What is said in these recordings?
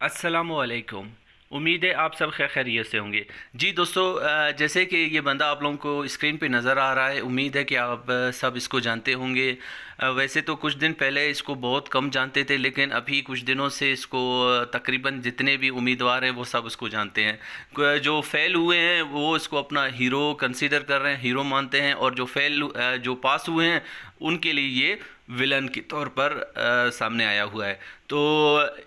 अस्सलामुअलैकुम। उम्मीद है आप सब खैरियत से होंगे। जी दोस्तों, जैसे कि ये बंदा आप लोगों को स्क्रीन पे नज़र आ रहा है, उम्मीद है कि आप सब इसको जानते होंगे। वैसे तो कुछ दिन पहले इसको बहुत कम जानते थे, लेकिन अभी कुछ दिनों से इसको तकरीबन जितने भी उम्मीदवार हैं वो सब इसको जानते हैं। जो फेल हुए हैं वो इसको अपना हीरो कंसीडर कर रहे हैं, हीरो मानते हैं, और जो पास हुए हैं उनके लिए ये विलन के तौर पर सामने आया हुआ है। तो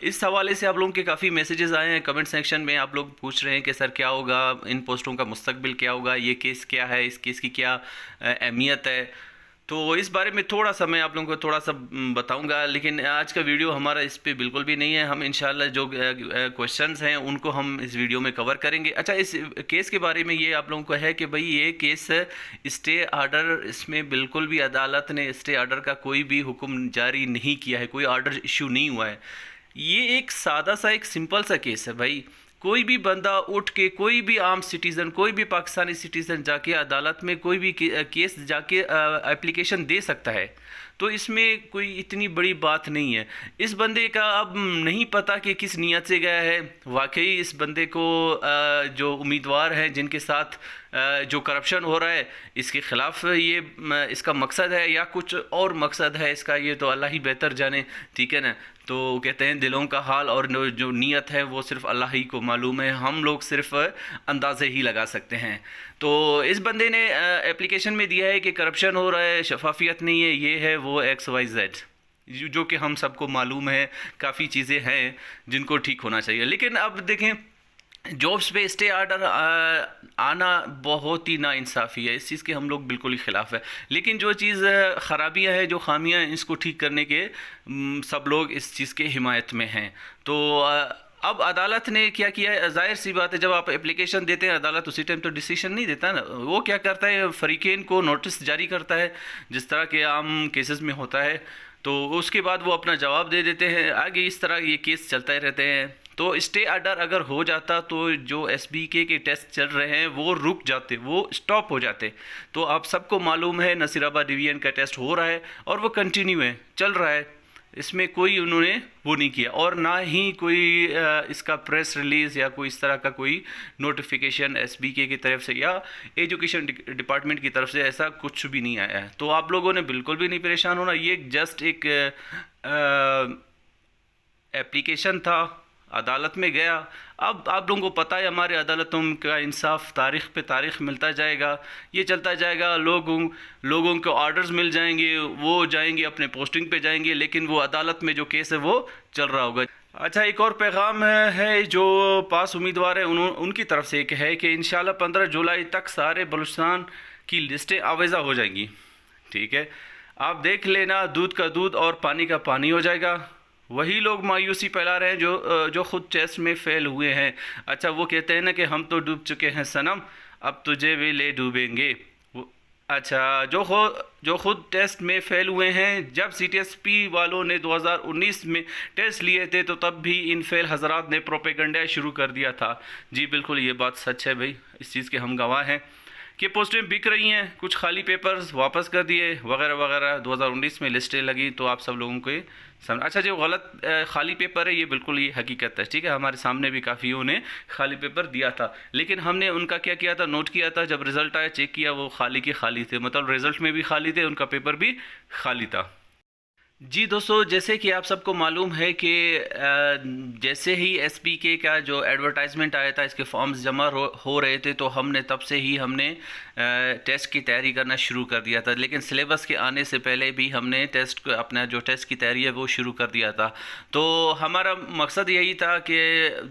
इस हवाले से आप लोगों के काफ़ी मैसेजेस आए हैं कमेंट सेक्शन में। आप लोग पूछ रहे हैं कि सर क्या होगा, इन पोस्टों का मुस्तकबिल क्या होगा, ये केस क्या है, इस केस की क्या अहमियत है। तो इस बारे में थोड़ा सा मैं आप लोगों को थोड़ा सा बताऊंगा, लेकिन आज का वीडियो हमारा इस पे बिल्कुल भी नहीं है। हम इंशाल्लाह जो क्वेश्चंस हैं उनको हम इस वीडियो में कवर करेंगे। अच्छा, इस केस के बारे में ये आप लोगों को है कि भाई ये केस स्टे आर्डर, इसमें बिल्कुल भी अदालत ने स्टे आर्डर का कोई भी हुक्म जारी नहीं किया है, कोई आर्डर इशू नहीं हुआ है। ये एक सादा सा एक सिंपल सा केस है भाई। कोई भी बंदा उठ के, कोई भी आम सिटीज़न, कोई भी पाकिस्तानी सिटीज़न जाके अदालत में कोई भी केस जाके एप्लीकेशन दे सकता है। तो इसमें कोई इतनी बड़ी बात नहीं है। इस बंदे का अब नहीं पता कि किस नीयत से गया है। वाकई इस बंदे को जो उम्मीदवार हैं जिनके साथ जो करप्शन हो रहा है, इसके ख़िलाफ़ ये इसका मकसद है या कुछ और मकसद है इसका, ये तो अल्लाह ही बेहतर जाने। ठीक है ना। तो कहते हैं दिलों का हाल और जो नीयत है वो सिर्फ अल्लाह ही को मालूम है, हम लोग सिर्फ अंदाज़े ही लगा सकते हैं। तो इस बंदे ने एप्लीकेशन में दिया है कि करप्शन हो रहा है, शफाफियत नहीं है, ये है वो XYZ, जो कि हम सबको मालूम है। काफ़ी चीज़ें हैं जिनको ठीक होना चाहिए, लेकिन अब देखें जॉब्स पे स्टे आर्डर आना बहुत ही नाइंसाफ़ी है। इस चीज़ के हम लोग बिल्कुल ही ख़िलाफ़ है। लेकिन जो चीज़ ख़राबियाँ हैं, जो खामियाँ हैं, इसको ठीक करने के सब लोग इस चीज़ के हिमायत में हैं। तो अब अदालत ने क्या किया है, ज़ाहिर सी बात है जब आप एप्लीकेशन देते हैं अदालत उसी टाइम तो डिसीजन नहीं देता ना। वो क्या करता है, फ़रीक़ैन को नोटिस जारी करता है, जिस तरह के आम केसेस में होता है। तो उसके बाद वो अपना जवाब दे देते हैं। आगे इस तरह ये केस चलते रहते हैं। तो स्टे आर्डर अगर हो जाता तो जो SBK के टेस्ट चल रहे हैं वो रुक जाते, वो स्टॉप हो जाते। तो आप सबको मालूम है नसीराबाद डिवीजन का टेस्ट हो रहा है और वो कंटिन्यू है, चल रहा है। इसमें कोई उन्होंने वो नहीं किया, और ना ही कोई इसका प्रेस रिलीज़ या कोई इस तरह का कोई नोटिफिकेशन SBK की तरफ से या एजुकेशन डिपार्टमेंट की तरफ से ऐसा कुछ भी नहीं आया है। तो आप लोगों ने बिल्कुल भी नहीं परेशान होना। ये जस्ट एक एप्लीकेशन था, अदालत में गया। अब आप लोगों को पता है हमारे अदालतों का इंसाफ तारीख़ पे तारीख़ मिलता जाएगा, ये चलता जाएगा। लोगों को ऑर्डर्स मिल जाएंगे, वो जाएंगे अपने पोस्टिंग पे जाएंगे, लेकिन वो अदालत में जो केस है वो चल रहा होगा। अच्छा, एक और पैगाम है जो पास उम्मीदवार हैं उनकी तरफ से एक है कि इंशाल्लाह 15 जुलाई तक सारे बलूचिस्तान की लिस्टें आवेज़ा हो जाएंगी। ठीक है, आप देख लेना, दूध का दूध और पानी का पानी हो जाएगा। वही लोग मायूसी फैला रहे हैं जो खुद टेस्ट में फेल हुए हैं। अच्छा, वो कहते हैं ना कि हम तो डूब चुके हैं सनम, अब तुझे भी ले डूबेंगे। अच्छा, जो खुद टेस्ट में फेल हुए हैं, जब CTSP वालों ने 2019 में टेस्ट लिए थे तो तब भी इन फेल हजरात ने प्रोपेगेंडा शुरू कर दिया था। जी बिल्कुल, ये बात सच है भाई, इस चीज़ के हम गवाह हैं कि पोस्टें बिक रही हैं, कुछ खाली पेपर्स वापस कर दिए वगैरह वगैरह। 2019 में लिस्टें लगी तो आप सब लोगों के सामने। अच्छा, जो गलत खाली पेपर है ये बिल्कुल ये हकीकत है। ठीक है, हमारे सामने भी काफ़ियों ने खाली पेपर दिया था, लेकिन हमने उनका क्या किया था, नोट किया था। जब रिज़ल्ट आया चेक किया, वो खाली के खाली थे, मतलब रिज़ल्ट में भी खाली थे, उनका पेपर भी खाली था। जी दोस्तों, जैसे कि आप सबको मालूम है कि जैसे ही SBK का जो एडवर्टाइजमेंट आया था, इसके फॉर्म्स जमा हो रहे थे, तो हमने तब से ही हमने टेस्ट की तैयारी करना शुरू कर दिया था। लेकिन सिलेबस के आने से पहले भी हमने अपना जो टेस्ट की तैयारी है वो शुरू कर दिया था। तो हमारा मकसद यही था कि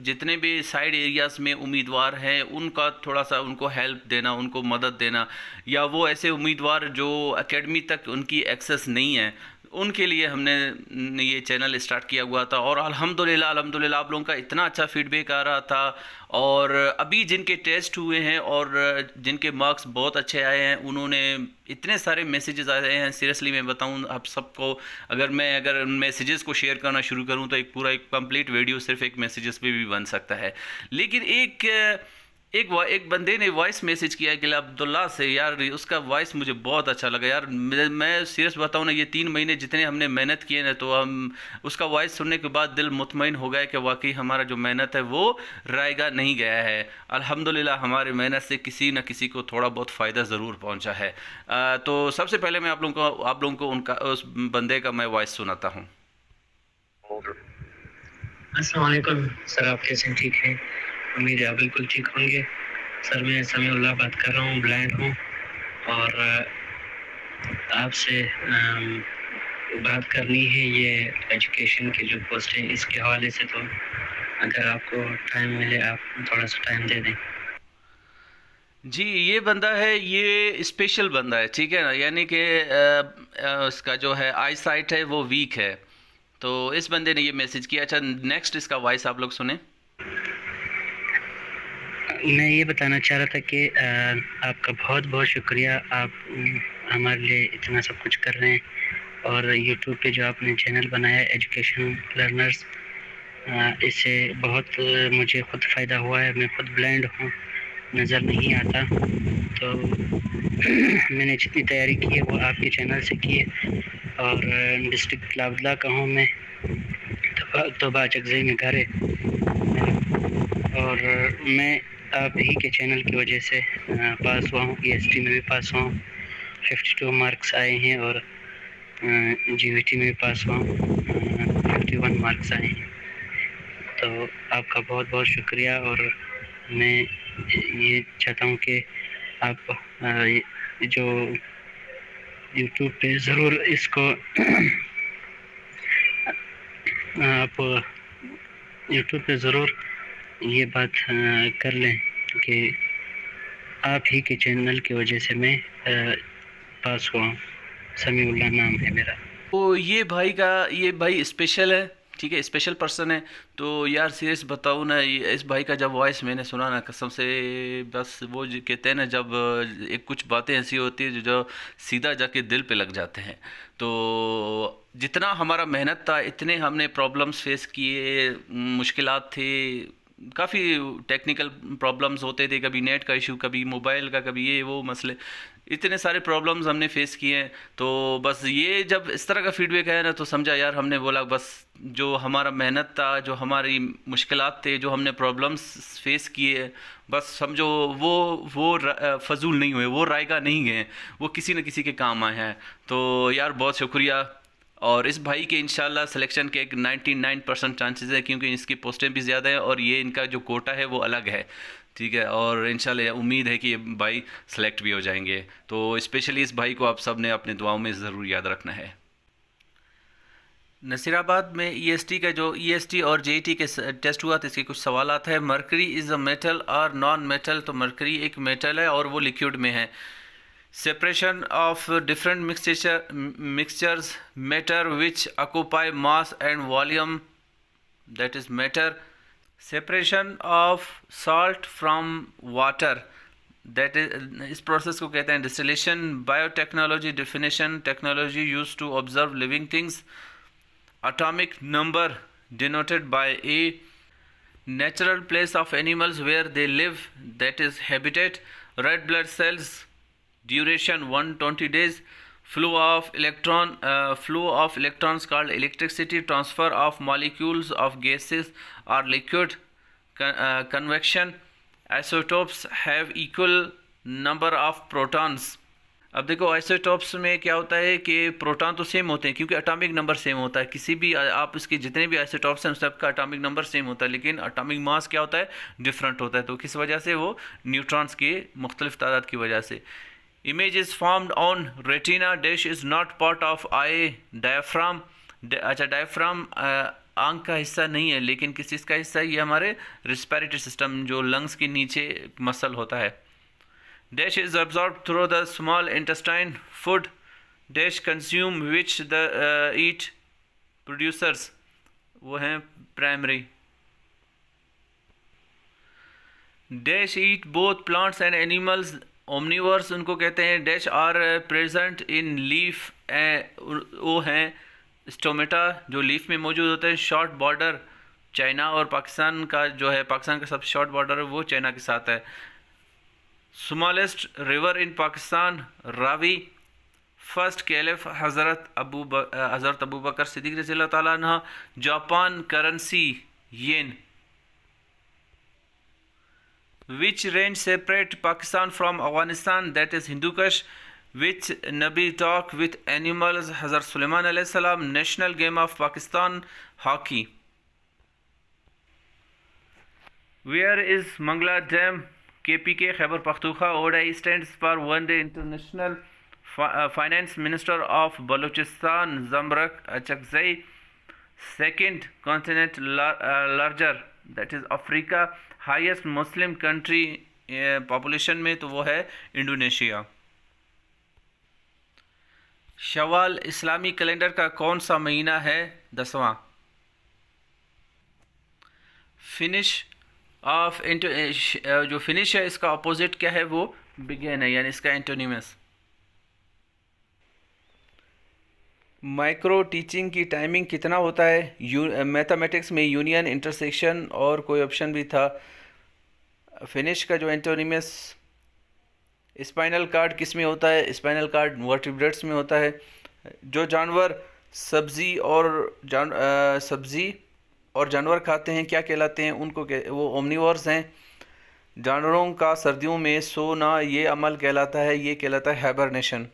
जितने भी साइड एरियाज़ में उम्मीदवार हैं उनका थोड़ा सा उनको हेल्प देना, उनको मदद देना, या वो ऐसे उम्मीदवार जो एकेडमी तक उनकी एक्सेस नहीं है उनके लिए हमने ये चैनल स्टार्ट किया हुआ था। और अल्हम्दुलिल्लाह आप लोगों का इतना अच्छा फीडबैक आ रहा था। और अभी जिनके टेस्ट हुए हैं और जिनके मार्क्स बहुत अच्छे आए हैं, उन्होंने इतने सारे मैसेजेस आए हैं, सीरियसली मैं बताऊं आप सबको, अगर उन मैसेजेस को शेयर करना शुरू करूं तो एक कंप्लीट वीडियो सिर्फ एक मैसेजेस पे भी बन सकता है। लेकिन एक एक बंदे ने वॉइस मैसेज किया गिल अब्दुल्ला से, यार उसका वॉइस मुझे बहुत अच्छा लगा यार। मैं सीरियस बताऊँ ना, ये 3 महीने जितने हमने मेहनत किए ना, तो हम उसका वॉइस सुनने के बाद दिल मुतमईन हो गया कि वाकई हमारा जो मेहनत है वो रायगा नहीं गया है। अल्हम्दुलिल्लाह हमारी मेहनत से किसी न किसी को थोड़ा बहुत फ़ायदा ज़रूर पहुंचा है। तो सबसे पहले मैं आप लोगों को उनका उस बंदे का मैं वॉइस सुनाता हूँ। अस्सलाम वालेकुम सर, आप कैसे हैं? ठीक हैं? उम्मीद है आप बिल्कुल ठीक होंगे। सर मैं समीउल्लाह बात कर रहा हूँ, ब्लाइंड हूँ और आपसे बात करनी है ये एजुकेशन की जो पोस्ट है इसके हवाले से। तो अगर आपको टाइम मिले आप थोड़ा सा टाइम दे दें। जी, ये बंदा है, ये स्पेशल बंदा है, ठीक है ना, यानी कि उसका जो है आई साइट है वो वीक है। तो इस बंदे ने ये मैसेज किया। अच्छा, नेक्स्ट इसका वॉइस आप लोग सुने। मैं ये बताना चाह रहा था कि आपका बहुत बहुत शुक्रिया, आप हमारे लिए इतना सब कुछ कर रहे हैं। और यूट्यूब पे जो आपने चैनल बनाया है एजुकेशन लर्नर्स, इससे बहुत मुझे ख़ुद फ़ायदा हुआ है। मैं ख़ुद ब्लाइंड हूँ, नज़र नहीं आता, तो मैंने जितनी तैयारी की है वो आपके चैनल से की है। और डिस्ट्रिक्ट लावदला का हूँ मैं, तो बाचकजई में घर है और मैं आप ही के चैनल की वजह से पास हुआ हूँ। EST में भी पास हुआ हूँ, 52 मार्क्स आए हैं और GVT में भी पास हुआ हूँ, 51 मार्क्स आए हैं। तो आपका बहुत बहुत शुक्रिया। और मैं ये चाहता हूँ कि आप जो यूट्यूब पे ज़रूर इसको आप यूट्यूब पे ज़रूर ये बात कर लें कि आप ही के चैनल की वजह से मैं पास हुआ हूँ। समीउल्लाह नाम है मेरा। तो ये भाई स्पेशल है, ठीक है, स्पेशल पर्सन है। तो यार सीरियस बताऊँ ना, इस भाई का जब वॉइस मैंने सुना ना, कसम से बस वो जो कहते हैं ना, जब एक कुछ बातें ऐसी होती है जो सीधा जाके दिल पे लग जाते हैं। तो जितना हमारा मेहनत था, इतने हमने प्रॉब्लम्स फेस किए, मुश्किलात थे, काफ़ी टेक्निकल प्रॉब्लम्स होते थे, कभी नेट का इशू, कभी मोबाइल का, कभी ये वो मसले, इतने सारे प्रॉब्लम्स हमने फेस किए हैं। तो बस ये जब इस तरह का फीडबैक आया ना, तो समझा यार, हमने बोला बस जो हमारा मेहनत था, जो हमारी मुश्किलात थे, जो हमने प्रॉब्लम्स फेस किए, बस समझो वो फजूल नहीं हुए, वो रायगा नहीं गए, वो किसी न किसी के काम आए हैं। तो यार बहुत शुक्रिया। और इस भाई के इंशाल्लाह सिलेक्शन के एक 99% चांसेस है, क्योंकि इसकी पोस्टें भी ज़्यादा है और ये इनका जो कोटा है वो अलग है, ठीक है। और इंशाल्लाह उम्मीद है कि ये भाई सेलेक्ट भी हो जाएंगे। तो स्पेशली इस भाई को आप सब ने अपने दुआओं में ज़रूर याद रखना है। नसीराबाद में EST का जो EST और JET के टेस्ट हुआ था, इसके कुछ सवालात है। मरकरी इज़ अ मेटल और नॉन मेटल। तो मरकरी एक मेटल है और वो लिक्विड में है। Separation of different mixtures matter which occupy mass and volume, that is matter. Separation of salt from water, that is इस प्रोसेस को कहते हैं distillation. Biotechnology definition, technology use to observe living things. atomic number denoted by A. Natural place of animals where they live, that is habitat. Red blood cells, duration 120 days. Flow of electrons called electricity. Transfer of molecules of gases or liquid. Convection. Isotopes have equal number of protons. अब देखो isotopes में क्या होता है कि proton तो same होते हैं, क्योंकि एटॉमिक नंबर सेम होता है। किसी भी आप इसके जितने भी आइसोटॉप्स हैं सबका एटॉमिक नंबर सेम होता है, लेकिन एटॉमिक मास क्या होता है, डिफरेंट होता है। तो किस वजह से, वो न्यूट्रॉन्स की मुख्तलिफ तादाद की वजह से। Image is formed on retina dash is not part of I diaphragm. अच्छा, डायफ्राम आंख का हिस्सा नहीं है, लेकिन किस चीज़ का हिस्सा है, ये हमारे रिस्पिरेटरी सिस्टम, जो लंग्स के नीचे मसल होता है। Dash is absorbed through the small intestine. Food dash consume which the eat producers, वो हैं primary. Dash eat both plants and animals. Omnivores उनको कहते हैं। Dash are present in leaf, वो हैं स्टोमेटा, जो लीफ में मौजूद होते हैं। शॉर्ट बॉर्डर चाइना और पाकिस्तान का जो है, पाकिस्तान का सबसे शॉर्ट बॉर्डर है वो चाइना के साथ है। Smallest river in Pakistan Ravi. First caliph हज़रत अबू बकर सिद्दीक़ रज़ियल्लाहु ताला अन्हा। Japan currency yen. Which range separate Pakistan from Afghanistan? That is Hindu Kush. Which Nabi talk with animals? Hazrat Sulaiman alayhi salam. National game of Pakistan hockey. Where is Mangla Dam? KPK Khyber Pakhtunkhwa ODI stands for One Day International. Finance Minister of Balochistan Zamrak Achakzai. Second continent larger, that is Africa. Highest Muslim country population में तो वो है Indonesia. Shawwal इस्लामी calendar का कौन सा महीना है? 10वां। Finish off जो फिनिश है इसका अपोजिट क्या है? वो बिगिन है, यानी इसका एंटोनिमस। माइक्रो टीचिंग की टाइमिंग कितना होता है? मैथमेटिक्स में यूनियन, इंटरसेक्शन और कोई ऑप्शन भी था। फिनिश का जो एंटोनिमस, स्पाइनल कार्ड किस में होता है? स्पाइनल कार्ड वर्टिब्रेट्स में होता है। जो जानवर सब्जी और जानवर खाते हैं क्या कहलाते हैं? वो ओमनिवोर्स हैं। जानवरों का सर्दियों में सोना ये अमल कहलाता है, ये कहलाता है हाइबरनेशन।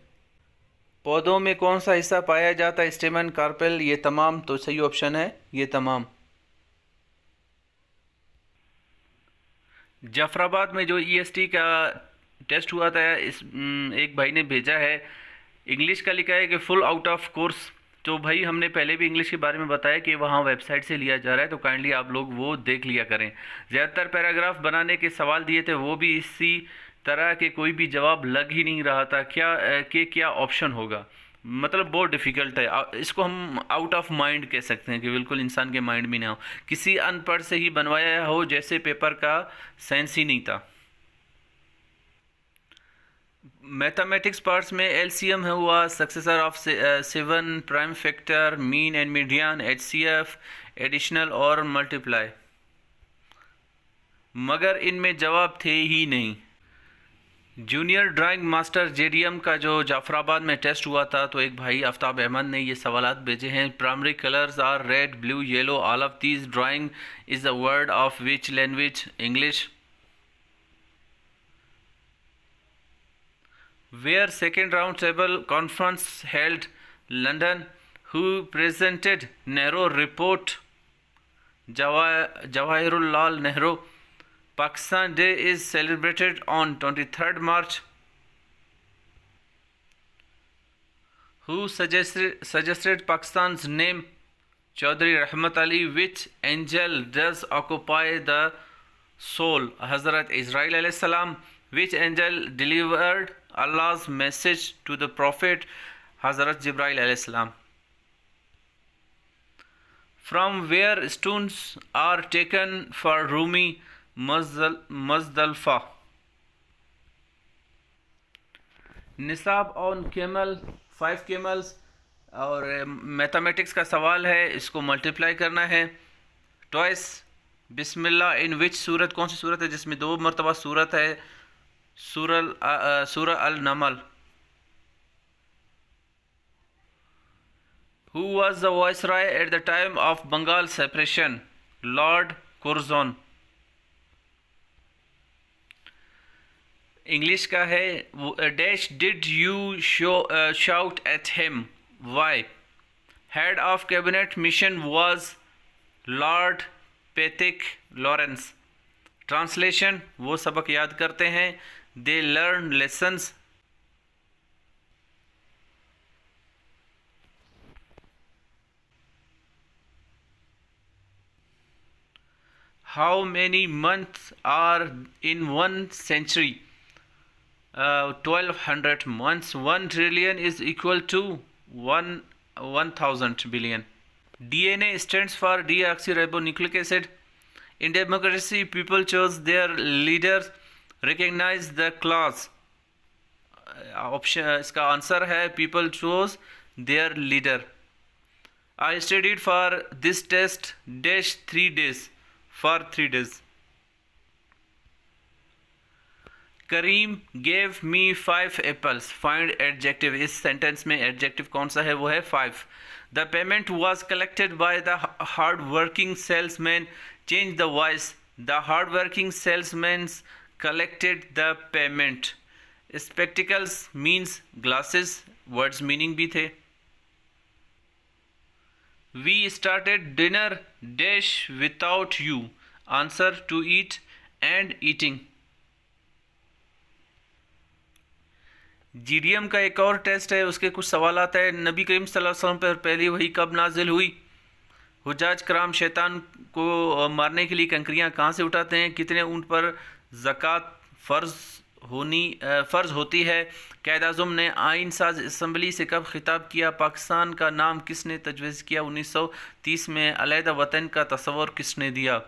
पौधों में कौन सा हिस्सा पाया जाता है? स्टेमन, कार्पेल, ये तमाम। तो सही ऑप्शन है ये तमाम। जाफराबाद में जो EST का टेस्ट हुआ था, एक भाई ने भेजा है, इंग्लिश का लिखा है कि फुल आउट ऑफ कोर्स। तो भाई हमने पहले भी इंग्लिश के बारे में बताया कि वहाँ वेबसाइट से लिया जा रहा है, तो काइंडली आप लोग वो देख लिया करें। ज़्यादातर पैराग्राफ बनाने के सवाल दिए थे, वो भी इसी तरह के कोई भी जवाब लग ही नहीं रहा था क्या ऑप्शन होगा। मतलब बहुत डिफ़िकल्ट है, इसको हम आउट ऑफ माइंड कह सकते हैं कि बिल्कुल इंसान के माइंड में ना हो, किसी अनपढ़ से ही बनवाया हो, जैसे पेपर का सेंस ही नहीं था। मैथमेटिक्स पार्ट्स में LCM है हुआ, successor of 7, prime factor, mean and median, HCF, additional और मल्टीप्लाई, मगर इनमें जवाब थे ही नहीं। जूनियर ड्राइंग मास्टर JDM का जो जाफराबाद में टेस्ट हुआ था, तो एक भाई आफ्ताब अहमद ने ये सवालात भेजे हैं। Primary colours are red, blue, yellow, all of these drawing is the word of which language? English. Where second round table conference held London? Who presented Nehru report? Jawaharlal Nehru. Pakistan Day is celebrated on 23rd March. Who suggested Pakistan's name? Chaudhry Rahmat Ali. Which angel does occupy the soul? Hazrat Israel alayhi salam. Which angel delivered Allah's message to the Prophet? Hazrat Jibreel alayhi salam. From where stones are taken for Rumi Muzdalfa? निसाब on camel, 5 camels। और mathematics का सवाल है, इसको multiply करना है। Twice बिस्मिल्लाह इन विच सूरत, कौन सी सूरत है जिसमें 2 मरतबा सूरत है? सूरह अल नमल। Who was the viceroy at the time of Bengal separation? Lord Curzon। English का है, dash did you shout at him? Why? Head of cabinet mission was Lord Patrick Lawrence। Translation, वो सबक याद करते हैं, they learn lessons। How many months are in 1 century? 1200 months। 1 trillion is equal to 1000 billion। DNA stands for deoxyribonucleic acid। In democracy, people choose their leaders, recognize the clause। Option इसका answer है people choose their leader। I studied for this test dash 3 days. For 3 days. Kareem gave me 5 apples. Find adjective. इस sentence में adjective कौन सा है? वो है 5. The payment was collected by the hard-working salesman. Change the voice. The hard-working salesman collected the payment. Spectacles means glasses. Words meaning भी थे. We started dinner dash without you. Answer to eat and eating. GDM का एक और test है, उसके कुछ सवाल आता है. नबी करीम सल्लल्लाहु अलैहि वसल्लम पर पहली वही कब नाजिल हुई? हुज्जाज कराम शैतान को मारने के लिए कंकरियां कहाँ से उठाते हैं? कितने ऊँट पर ज़कात फ़र्ज़ होती है? कायद-ए-आज़म ने आइन साज असम्बली से कब खिताब किया? पाकिस्तान का नाम किसने तजवीज़ किया? 1930 में. अलहदा वतन का तस्वर किसने दिया?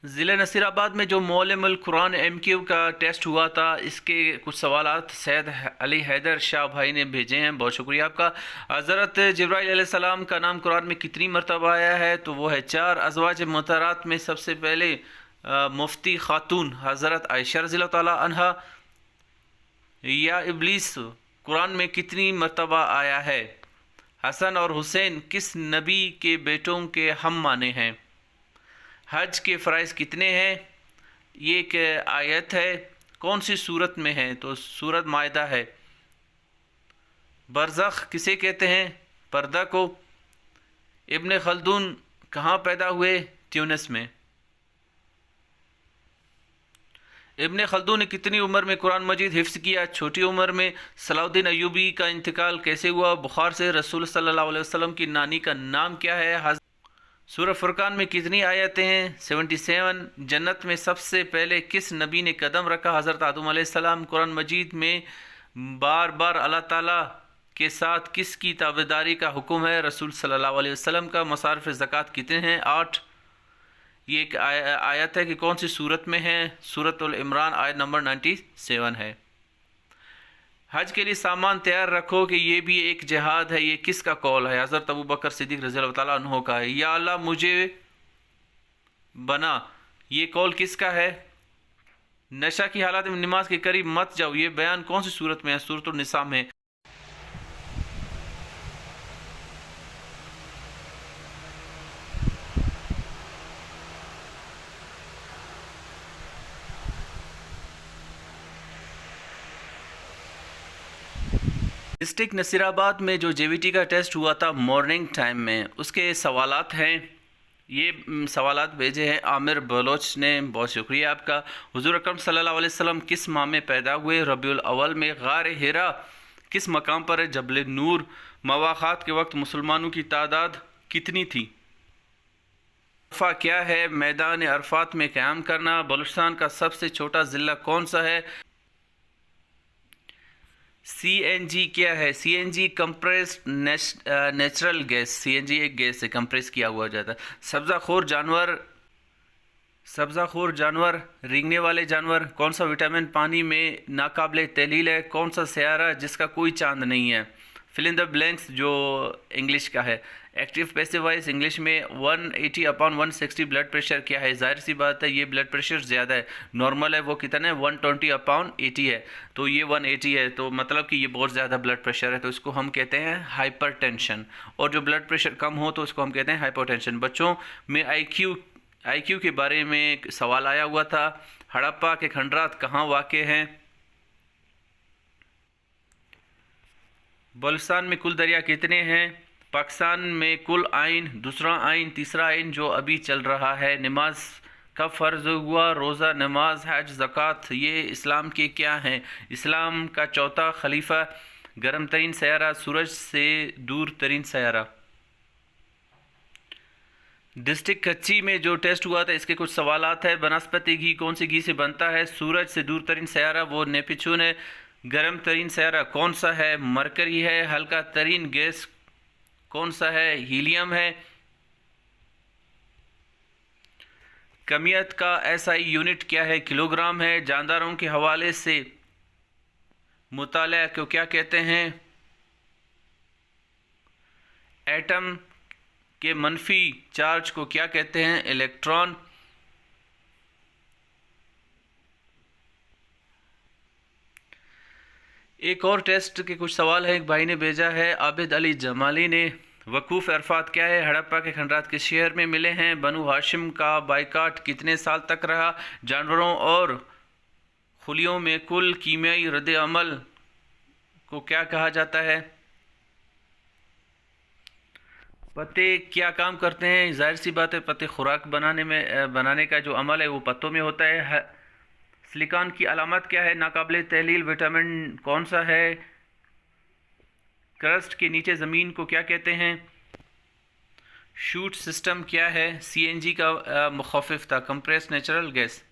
ज़िले नसीराबाद में जो मौलमुल कुरान एमक्यू का टेस्ट हुआ था, इसके कुछ सवालात सैयद अली हैदर शाह भाई ने भेजे हैं. बहुत शुक्रिया आपका. हज़रत जिब्राइल अलैहिस्सलाम का नाम कुरान में कितनी मरतबा आया है? तो वो है 4. अज़वाज मुतहरात में सबसे पहले मुफ्ती खातून हज़रत आयशा रज़ियल्लाहु ताला अन्हा. या इब्लीस कुरान में कितनी मरतबा आया है? हसन और हुसैन किस नबी के बेटों के हम माने हैं? हज के फ़राइज़ कितने हैं? ये एक आयत है. कौन सी सूरत में है? तो सूरत मायदा है. बरज़ख किसे कहते हैं? पर्दा को. इब्न खल्दून कहाँ पैदा हुए? ट्यूनिस में. इब्न खल्दून ने कितनी उम्र में कुरान मजीद हिफ्ज़ किया? छोटी उम्र में. सलाउद्दीन अयूबी का इंतकाल कैसे हुआ? बुखार से. रसूल सल्लल्लाहु अलैहि वसल्लम की नानी का नाम क्या है? सूरह फुरकान में कितनी आयतें हैं? 77. जन्नत में सबसे पहले किस नबी ने कदम रखा? हज़रत आदम अलैहिस्सलाम. कुरान मजीद में बार बार अल्लाह ताला के साथ किसकी ताबेदारी का हुक्म है? रसूल सल्लल्लाहु अलैहि वसल्लम का. मसारिफ़ ज़कात कितने हैं? 8. ये एक आयत है कि कौन सी सूरत में है? सूरतुल इमरान आयत नंबर 97 है. हज के लिए सामान तैयार रखो कि ये भी एक जिहाद है. ये किसका कौल है? हज़रत अबू बकर सिद्दीक़ रज़ियल्लाहु ताला अन्हु का है. या अल्लाह मुझे बना, ये कौल किसका है? नशा की हालत में नमाज के करीब मत जाओ, ये बयान कौन सी सूरत में है? सूरतुल निसा में. डिस्ट्रिक्ट नसीराबाद में जो जेवीटी का टेस्ट हुआ था मॉर्निंग टाइम में, उसके सवालात हैं. ये सवालात भेजे हैं आमिर बलोच ने. बहुत शुक्रिया आपका. हुज़ूर अकरम सल्लल्लाहु अलैहि वसल्लम किस माह में पैदा हुए? रबीउल अव्वल में. गार हिरा किस मकाम पर है? जबल नूर. मवाख़ात के वक्त मुसलमानों की तादाद कितनी थी? अरफा क्या है? मैदान अरफात में क़याम करना. बलूचिस्तान का सबसे छोटा ज़िला कौन सा है? CNG क्या है? CNG compressed natural gas. CNG एक गैस है, कंप्रेस किया हुआ जाता है. सब्ज़ाखोर जानवर रेंगने वाले जानवर. कौन सा विटामिन पानी में नाकाबिले तहलील है? कौन सा सयारा जिसका कोई चांद नहीं है? फिल इन द ब्लैंक्स जो इंग्लिश का है. एक्टिव पैसिव वॉइस इंग्लिश में 180/160 ब्लड प्रेशर क्या है? जाहिर सी बात है ये ब्लड प्रेशर ज़्यादा है. नॉर्मल है वो कितना है? 120/80 है. तो ये 180 है, तो मतलब कि ये बहुत ज़्यादा ब्लड प्रेशर है, तो इसको हम कहते हैं हाइपरटेंशन. और जो ब्लड प्रेशर कम हो तो इसको हम कहते हैं हाइपोटेंशन. बच्चों में IQ के बारे में सवाल आया हुआ था. हड़प्पा के खंडरात कहाँ वाक़े हैं? बलूचिस्तान में कुल दरिया कितने हैं? पाकिस्तान में कुल आइन, दूसरा आइन, तीसरा आइन जो अभी चल रहा है. नमाज कब फ़र्ज़ हुआ? रोज़ा, नमाज, हज, ज़कात ये इस्लाम के क्या हैं? इस्लाम का चौथा खलीफा. गर्म तरीन सयारा, सूरज से दूर तरीन सयारा. डिस्ट्रिक्ट कच्ची में जो टेस्ट हुआ था इसके कुछ सवालात है. बनस्पति घी कौन से घी से बनता है? सूरज से दूर तरीन सयारा वो नेपच्यून है. गर्म तरीन सयारा कौन सा है? मरकरी है. हल्का तरीन गैस कौन सा है? हीलियम है. कमियत का SI यूनिट क्या है? किलोग्राम है. जानदारों के हवाले से मुताला को क्या कहते हैं? एटम के मनफी चार्ज को क्या कहते हैं? इलेक्ट्रॉन। एक और टेस्ट के कुछ सवाल है, एक भाई ने भेजा है, आबिद अली जमाली ने। वकूफ़ अरफात क्या है? हड़प्पा के खंडरात किस शहर में मिले हैं? बनु हाशिम का बाइकाट कितने साल तक रहा? जानवरों और खुलियों में कुल कीमियाई रद्द अमल को क्या कहा जाता है? पत्ते क्या काम करते हैं? जाहिर सी बात है, पत्ते खुराक बनाने का जो अमल है वो पत्तों में होता है। सिलिकॉन की अलामत क्या है? नाकाबिल तहलील विटामिन कौन सा है? क्रस्ट के नीचे ज़मीन को क्या कहते हैं? शूट सिस्टम क्या है? सीएनजी का मुखाफिफ था, कंप्रेस नेचुरल गैस।